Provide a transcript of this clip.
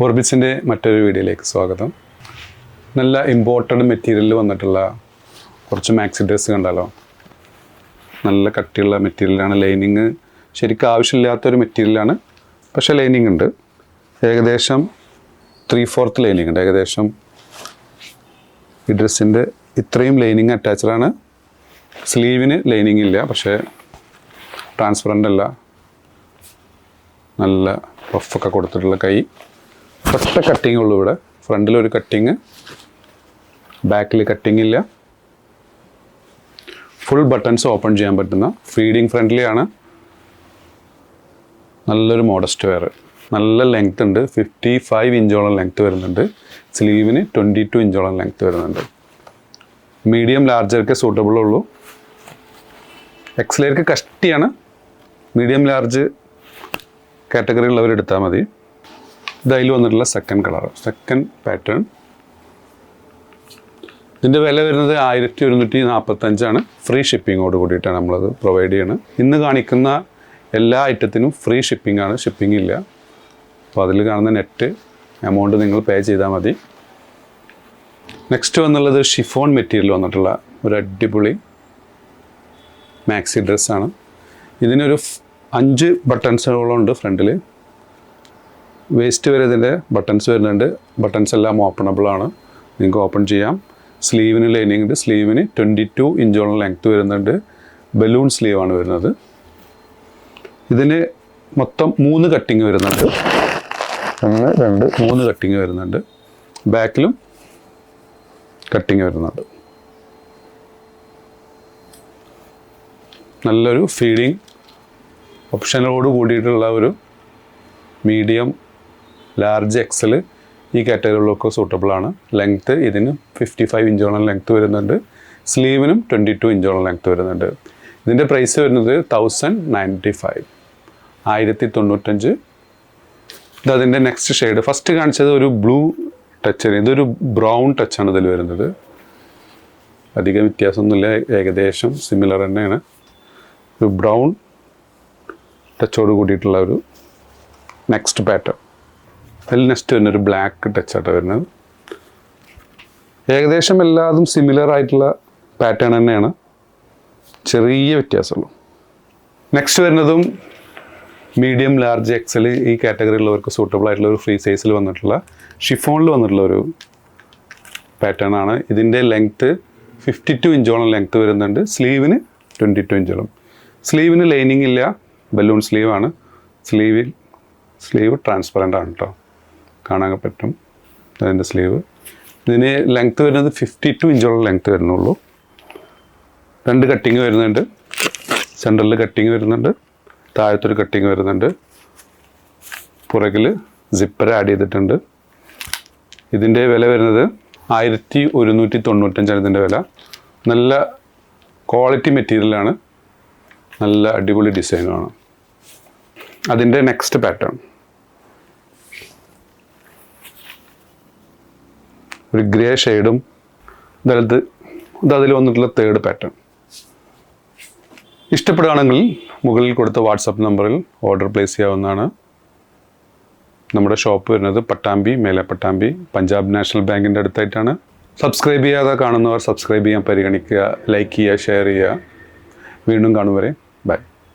ഓർബിറ്റ്സിൻ്റെ മറ്റൊരു വീഡിയോയിലേക്ക് സ്വാഗതം. നല്ല ഇമ്പോർട്ടഡ് മെറ്റീരിയലിൽ വന്നിട്ടുള്ള കുറച്ച് മാക്സി ഡ്രസ്സ് കണ്ടാലോ. നല്ല കട്ടിയുള്ള മെറ്റീരിയലാണ്. ലൈനിങ് ശരിക്കും ആവശ്യമില്ലാത്തൊരു മെറ്റീരിയലാണ്, പക്ഷേ ലൈനിങ് ഉണ്ട്. ഏകദേശം 3/4 ലൈനിങ് ഉണ്ട്. ഏകദേശം ഈ ഡ്രസ്സിൻ്റെ ഇത്രയും ലൈനിങ് അറ്റാച്ച്ഡാണ്. സ്ലീവിന് ലൈനിങ് ഇല്ല, പക്ഷേ ട്രാൻസ്പെറൻ്റ് അല്ല. നല്ല പഫൊക്കെ കൊടുത്തിട്ടുള്ള കൈ. ഒറ്റ കട്ടിങ് ഉള്ളൂ ഇവിടെ. ഫ്രണ്ടിലൊരു കട്ടിങ്, ബാക്കിൽ കട്ടിങ് ഇല്ല. ഫുൾ ബട്ടൺസ് ഓപ്പൺ ചെയ്യാൻ പറ്റുന്ന ഫീഡിങ് ഫ്രണ്ട്ലി ആണ്. നല്ലൊരു മോഡസ്റ്റ് വെയർ. നല്ല ലെങ്ത് ഉണ്ട്. 55 ഇഞ്ചോളം ലെങ്ത് വരുന്നുണ്ട്. സ്ലീവിന് 22 ഇഞ്ചോളം ലെങ്ത് വരുന്നുണ്ട്. മീഡിയം ലാർജർക്ക് സൂട്ടബിൾ ഉള്ളൂ. എക്സലേക്ക് കഷ്ടിയാണ്. മീഡിയം ലാർജ് കാറ്റഗറി ഉള്ളവർ എടുത്താൽ മതി. ഇതായാലും വന്നിട്ടുള്ള സെക്കൻഡ് കളർ, സെക്കൻഡ് പാറ്റേൺ. ഇതിൻ്റെ വില വരുന്നത് 1145 ഫ്രീ ഷിപ്പിങ്ങോട് കൂടിയിട്ടാണ് നമ്മളത് പ്രൊവൈഡ് ചെയ്യുന്നത്. ഇന്ന് കാണിക്കുന്ന എല്ലാ ഐറ്റത്തിനും ഫ്രീ ഷിപ്പിംഗ് ആണ്, ഷിപ്പിംഗ് ഇല്ല. അപ്പോൾ അതിൽ കാണുന്ന നെറ്റ് എമൗണ്ട് നിങ്ങൾ പേ ചെയ്താൽ മതി. നെക്സ്റ്റ് വന്നുള്ളത് ഷിഫോൺ മെറ്റീരിയൽ വന്നിട്ടുള്ള ഒരു അടിപൊളി മാക്സി ഡ്രസ്സാണ്. ഇതിനൊരു 5 ബട്ടൺസുകളും ഉണ്ട് ഫ്രണ്ടിൽ. വേസ്റ്റ് വരെ ഇതിൻ്റെ ബട്ടൺസ് വരുന്നുണ്ട്. ബട്ടൺസ് എല്ലാം ഓപ്പണബിൾ ആണ്, നിങ്ങൾക്ക് ഓപ്പൺ ചെയ്യാം. സ്ലീവിന് ലൈനിങ് ഉണ്ട്. സ്ലീവിന് 22 ഇഞ്ചോളം ലെങ്ത് വരുന്നുണ്ട്. ബലൂൺ സ്ലീവാണ് വരുന്നത്. ഇതിന് മൊത്തം 3 കട്ടിങ് വരുന്നുണ്ട്. 1, 2, 3 കട്ടിങ് വരുന്നുണ്ട്. ബാക്കിലും കട്ടിങ് വരുന്നുണ്ട്. നല്ലൊരു ഫീഡിങ് ഓപ്ഷനോട് കൂടിയിട്ടുള്ള ഒരു മീഡിയം ലാർജ് എക്സൽ ഈ കാറ്റഗറിയിലൊക്കെ സൂട്ടബിൾ ആണ്. ലെങ്ത്ത് ഇതിന് 55 ഇഞ്ചോളം ലെങ്ത്ത് വരുന്നുണ്ട്. സ്ലീവിനും 22 ഇഞ്ചോളം ലെങ്ത്ത് വരുന്നുണ്ട്. ഇതിൻ്റെ പ്രൈസ് വരുന്നത് 1095, 1095. ഇതതിൻ്റെ നെക്സ്റ്റ് ഷെയ്ഡ്. ഫസ്റ്റ് കാണിച്ചത് ഒരു ബ്ലൂ ടച്ച്, ഇതൊരു ബ്രൗൺ ടച്ചാണ് ഇതിൽ വരുന്നത്. അധികം വ്യത്യാസമൊന്നുമില്ല, ഏകദേശം സിമിലർ തന്നെയാണ്. ഒരു ബ്രൗൺ ടച്ചോട് കൂടിയിട്ടുള്ള ഒരു നെക്സ്റ്റ് പാറ്റേൺ. അതിൽ നെക്സ്റ്റ് വരുന്നൊരു ബ്ലാക്ക് ടച്ചായിട്ടാണ് വരുന്നത്. ഏകദേശം എല്ലാതും സിമിലർ ആയിട്ടുള്ള പാറ്റേൺ തന്നെയാണ്, ചെറിയ വ്യത്യാസമുള്ളൂ. നെക്സ്റ്റ് വരുന്നതും മീഡിയം ലാർജ് എക്സൽ ഈ കാറ്റഗറിയിലുള്ളവർക്ക് സൂട്ടബിൾ ആയിട്ടുള്ള ഒരു ഫ്രീ സൈസിൽ വന്നിട്ടുള്ള ഷിഫോണിൽ വന്നിട്ടുള്ള ഒരു പാറ്റേൺ ആണ്. ഇതിൻ്റെ ലെങ്ത്ത് 52 ഇഞ്ചോളം ലെങ്ത്ത് വരുന്നുണ്ട്. സ്ലീവിന് 22 ഇഞ്ചോളം. സ്ലീവിന് ലൈനിങ് ഇല്ല, ബലൂൺ സ്ലീവാണ്. സ്ലീവ് ട്രാൻസ്പെറൻ്റ് ആണ് കേട്ടോ, കാണാൻ പറ്റും അതിൻ്റെ സ്ലീവ്. ഇതിന് ലെങ്ത്ത് വരുന്നത് 52 ഇഞ്ചോളം ലെങ്ത്ത് വരുന്നുള്ളൂ. 2 കട്ടിങ് വരുന്നുണ്ട്. സെൻറ്ററിൽ കട്ടിങ് വരുന്നുണ്ട്, താഴത്തൊരു കട്ടിങ് വരുന്നുണ്ട്. പുറകിൽ സിപ്പർ ആഡ് ചെയ്തിട്ടുണ്ട്. ഇതിൻ്റെ വില വരുന്നത് 1195 ഇതിൻ്റെ വില. നല്ല ക്വാളിറ്റി മെറ്റീരിയലാണ്, നല്ല അടിപൊളി ഡിസൈനുമാണ്. അതിൻ്റെ നെക്സ്റ്റ് പാറ്റേൺ ഒരു ഗ്രേ ഷെയ്ഡും ഇതിൽ വന്നിട്ടുള്ള തേർഡ് പാറ്റേൺ. ഇഷ്ടപ്പെടുകയാണെങ്കിൽ മുകളിൽ കൊടുത്ത വാട്സപ്പ് നമ്പറിൽ ഓർഡർ പ്ലേസ് ചെയ്യാവുന്നതാണ്. നമ്മുടെ ഷോപ്പ് വരുന്നത് പട്ടാമ്പി, മേലെ പട്ടാമ്പി, പഞ്ചാബ് നാഷണൽ ബാങ്കിൻ്റെ അടുത്തായിട്ടാണ്. സബ്സ്ക്രൈബ് ചെയ്യാതെ കാണുന്നവർ സബ്സ്ക്രൈബ് ചെയ്യാൻ പരിഗണിക്കുക, ലൈക്ക് ചെയ്യുക, ഷെയർ ചെയ്യുക. വീണ്ടും കാണും വരെ ബൈ.